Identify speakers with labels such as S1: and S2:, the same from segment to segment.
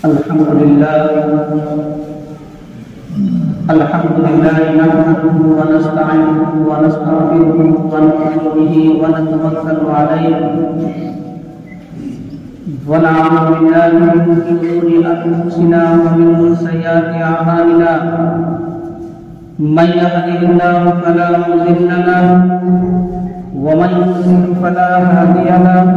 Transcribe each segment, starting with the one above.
S1: الحمد لله نحمده ونستعينه ونستغفره ونؤمن به ونتوكل عليه ونعوذ بالله من شرور انفسنا ومن سيئات اعمالنا من يهده الله فلا مضل له ومن يضلل فلا هادي له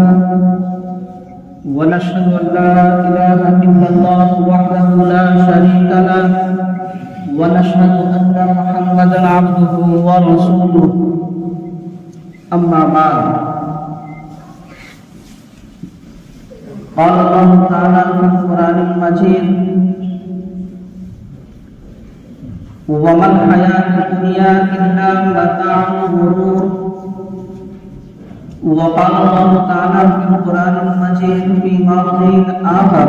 S1: ونشهد أن لا إله إلا الله وحده لا شريك له ونشهد أن محمدا عبده ورسوله أما بعد قال الله تعالى في القرآن المجيد وما الحياة الدنيا إلا متاع الغرور وقال الله تعالى في القرآن المجيد في موضع آخر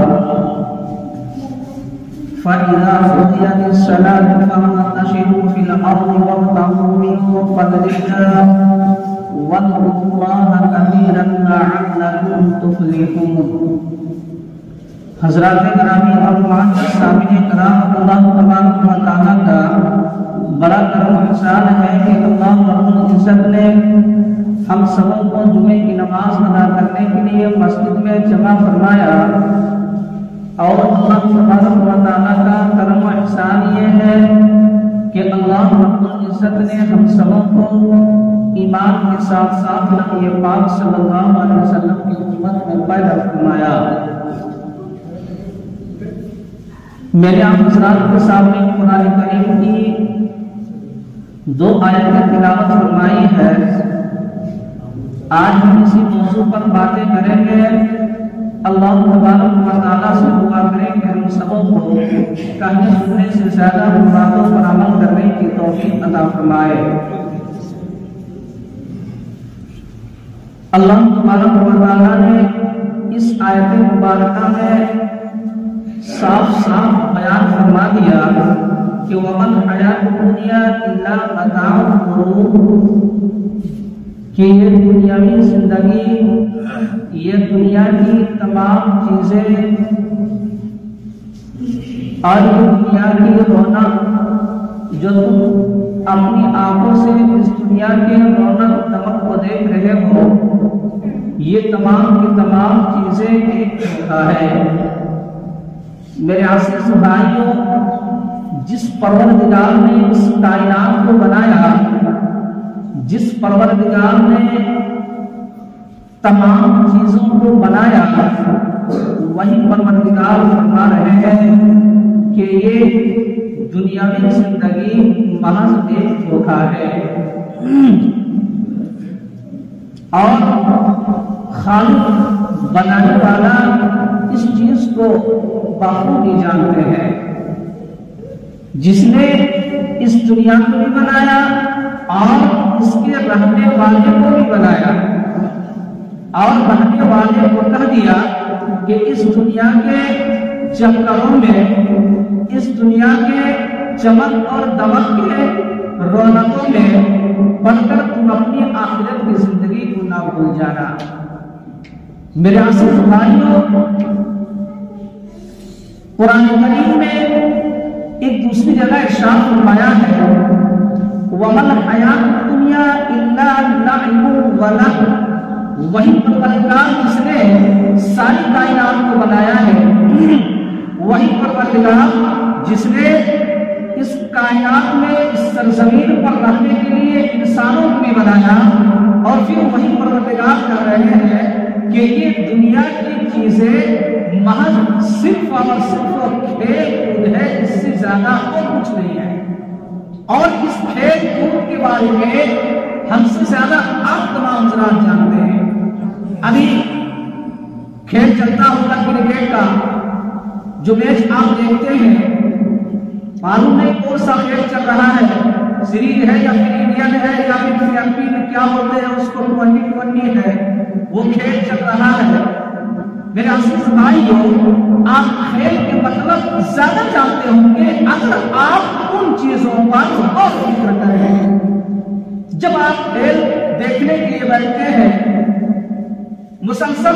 S1: فإذا قضيت الصلاة فانتشروا في الأرض وابتغوا من فضل الله واذكروا الله كثيرا لعلكم تفلحون. حضرات گرامی اور معزز سامعین کرام، اللہ تبارک و تعالیٰ کا بڑا کرم و احسان ہے کہ اللہ رب العزت نے ہم سبوں کو جمعے کی نماز ادا کرنے کے لیے مسجد میں جمع فرمایا، اور اللہ تبارک و تعالیٰ کا کرم و احسان یہ ہے کہ اللہ رب العزت نے ہم سبوں کو ایمان کے ساتھ ساتھ نبی پاک صلی اللہ علیہ وسلم کی امت میں پیدا فرمایا. میرے آپ حضرات کے سامنے قرآن کریم کی 2 آیتیں تلاوت فرمائی ہے. آج ہم اسی موضوع پر باتیں کریں گے. اللہ تبارک و تعالیٰ سے دعا کریں کہ ہم سبوں کو کہنے سننے سے زیادہ باتوں پر عمل کرنے کی توفیق عطا فرمائے. اللہ تبارک و تعالیٰ نے اس آیت مبارکہ میں صاف صاف بیان فرما دیا کہ وَمَا الْحَيَاةُ الدُّنْيَا إِلَّا مَتَاعُ الْغُرُورِ، کہ یہ دنیاوی زندگی، یہ دنیا کی تمام چیزیں اور یہ دنیا کی رونق جو تم اپنی آنکھوں سے اس دنیا کے رونق دمک کو دیکھ رہے ہو، یہ تمام کی تمام چیزیں ایک دھوکہ ہے. میرے عزیز بھائیوں، جس پروردگار نے اس کائنات کو بنایا، جس پروردگار نے تمام چیزوں کو بنایا، وہی پروردگار فرما رہے ہیں کہ یہ دنیاوی زندگی محض ایک دھوکہ ہے، اور خالق بنانے والا اس چیز کو بخوبی جانتے ہیں. جس نے اس دنیا کو بھی بنایا اور اس کے رہنے والے کو بھی بنایا، اور رہنے والے کو کہہ دیا کہ اس دنیا کے چکروں میں، اس دنیا کے چمک اور دمک کے رونقوں میں پڑھ کر تم اپنی آخرت کی زندگی کو نہ بھول جانا. میرے عزیز بھائیوں، قرآن کریم میں ایک دوسری جگہ ارشاد فرمایا ہے وَمَا الْحَيَاةُ الدُّنْيَا إِلَّا لَعِبٌ وَلَهْوٌ، وہی پروردگار جس نے ساری کائنات کو بنایا ہے، وہی پروردگار جس نے اس کائنات میں اس سرزمین پر رہنے کے لیے انسانوں کو بھی بنایا، اور پھر وہی پروردگار کہہ رہے ہیں کہ یہ دنیا کی چیزیں محض صرف اور صرف کھیل کود ہے، اس سے زیادہ اور کچھ نہیں ہے. اور اس کھیل کود کے بارے میں ہم سے زیادہ آپ تمام حضرات جانتے ہیں. ابھی کھیل چلتا ہوگا کرکٹ کا، جو میچ آپ دیکھتے ہیں، معلوم نہیں کون سا کھیل چل رہا ہے، سیریز ہے یا پھر انڈین ہے یا پھر کیا بولتے ہیں اس کو، 2020 ہے، وہ کھیل چل رہا ہے. میرے عزیز بھائیوں، آپ کھیل کے مطلب زیادہ جانتے ہوں گے اگر آپ ان چیزوں پر غور فکر کریں. جب آپ کھیل دیکھنے کے لیے بیٹھتے ہیں، مسلسل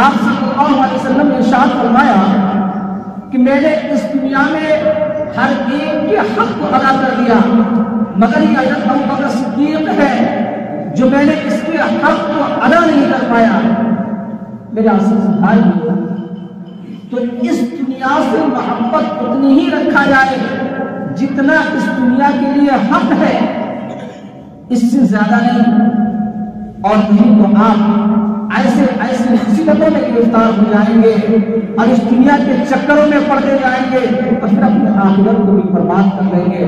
S1: آپ صلی اللہ علیہ وسلم نے ارشاد فرمایا کہ میں نے اس دنیا میں ہر ایک کے حق کو ادا کر دیا، مگر یہ حضرت ابوبکر صدیق ہے جو میں نے اس کے حق کو ادا نہیں کر پایا۔ میرے عزیز بھائی، تو اس دنیا سے محبت اتنی ہی رکھا جائے جتنا اس دنیا کے لیے حق ہے، اس سے زیادہ نہیں، اور نہیں تو آپ ایسے مصیبتوں میں گرفتار ہو جائیں گے اور اس دنیا کے چکروں میں پڑتے جائیں گے اور پھر اپنی آخرت کو بھی برباد کر دیں گے۔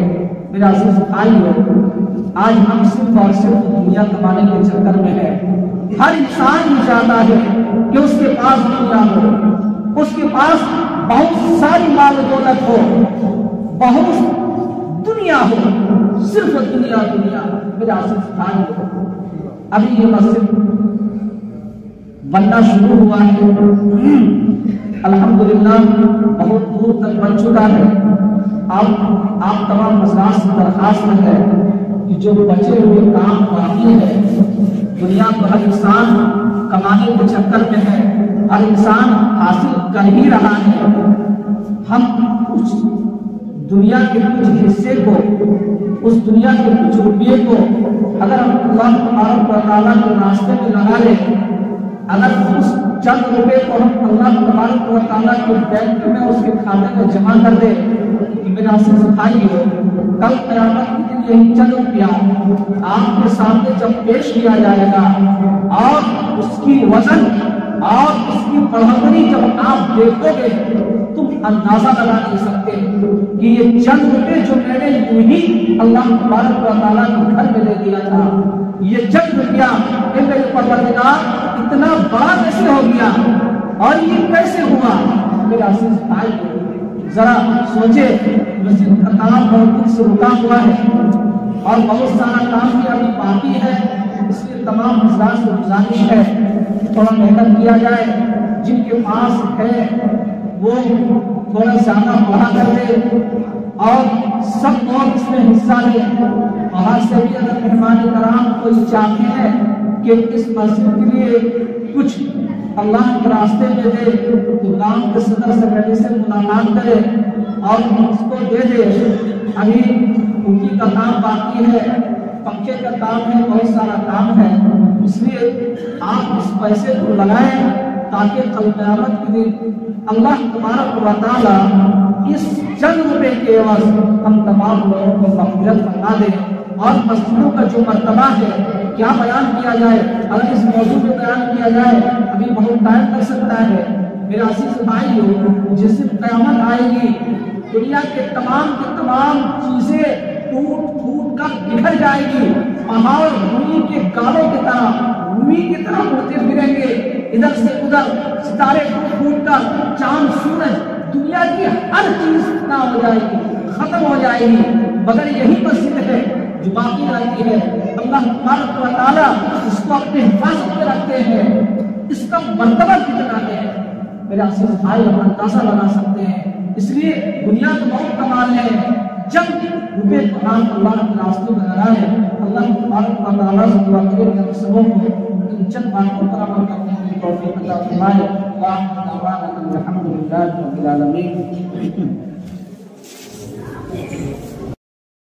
S1: میرا عزیز بھائیو، آج ہم صرف اور صرف دنیا کمانے کے چکر میں ہیں۔ ہر انسان یہ چاہتا ہے کہ اس کے پاس دنیا ہو، اس کے پاس بہت ساری مال و دولت ہو، بہت دنیا ہو، صرف دنیا دنیا۔ میرا عزیز بھائیو، ابھی یہ مسجد بننا شروع ہوا ہے، الحمدللہ بہت دور تک بن چکا ہے۔ آپ تمام حضرات سے درخواست ہے کہ جو بچے ہوئے کام باقی ہے، دنیا کو ہر انسان کمانے کے چکر میں ہے، ہر انسان حاصل کر ہی رہا ہے، ہم اس دنیا کے کچھ حصے کو، اس دنیا کے کچھ روپیے کو اگر ہم اللہ تبارک و تعالیٰ کے راستے میں لگا لیں، اگر اس چند روپے کو ہم اللہ تبارک و تعالیٰ کے بینک میں اس کے کھاتے میں جمع کر دیں، میرا عزیز بھائیو، کل قیامت کے دن یہی چند روپیہ آپ کے سامنے جب پیش کیا جائے گا اور اس کی وزن اور اس کی بڑھوتری جب آپ دیکھو گے، تم اندازہ لگا نہیں سکتے کہ یہ چند روپے جو میں نے یوں ہی اللہ تبارک و تعالیٰ کے گھر میں دے دیا تھا، یہ چند روپیہ میرے پروردگار اتنا بڑا کیسے ہو گیا اور یہ کیسے ہوا؟ میرے عزیز بھائی، ذرا سوچے، مسجد کا کام بہت دن سے رکا ہوا ہے اور بہت سارا کام بھی ابھی باقی ہے، اس لیے تمام حضرات سے گزارش ہے تھوڑا محنت کیا جائے، جن کے پاس ہے وہ تھوڑا زیادہ بڑھا کر دے اور سب لوگ اس میں حصہ لیں۔ باہر سے بھی اگر مہمان کرام کوئی چاہتے ہیں کہ اس مسجد کے لیے کچھ اللہ کے راستے میں دے، تو گاؤں کے صدر سیکرٹری سے ملاقات کرے اور اس کو دے دے۔ ابھی کھڑکی کا کام باقی ہے، پنکھے کا کام ہے، بہت سارا کام ہے، اس لیے آپ اس پیسے کو لگائیں تاکہ کل قیامت کے دن اللہ تبارک و تعالیٰ اس چند روپے کے عوض ہم تمام لوگوں کو مغفرت فرما دے۔ اور مسجدوں کا جو مرتبہ ہے، کیا بیان کیا جائے، اگر اس موضوع پہ بیان کیا جائے ابھی بہت ٹائم لگ سکتا ہے۔ میرے عزیز بھائیو، جس دن قیامت آئے گی، دنیا کے تمام چیزیں ٹوٹ پھوٹ کر بکھر جائے گی، پہاڑ روئی کے گالوں کی طرح روئی کی طرح اڑتے پھریں گے، ادھر سے ادھر ستارے ٹوٹ پھوٹ کر، چاند سورج، دنیا کی ہر چیز ختم ہو جائے گی، ختم ہو جائے گی، مگر یہی مسجد ہے جو باقی رہتی ہے۔ اللہ تبارک و تعالیٰ اس کو اپنے حفاظت میں رکھتے ہیں، اس کا مرتبہ کتنا ہے میرے عزیز بھائی ہم اندازہ لگا سکتے ہیں۔ اس لیے دنیا کا بہت کمال ہے، جب روپے کو آپ اللہ کے راستے میں لگائیں، اللہ تبارک و تعالیٰ سے دعا کریں کہ ہم سبوں کو ان چند باتوں پر عمل کرنے کی توفیق عطا فرمائے۔ وآخر دعوانا الحمد للہ رب العالمین۔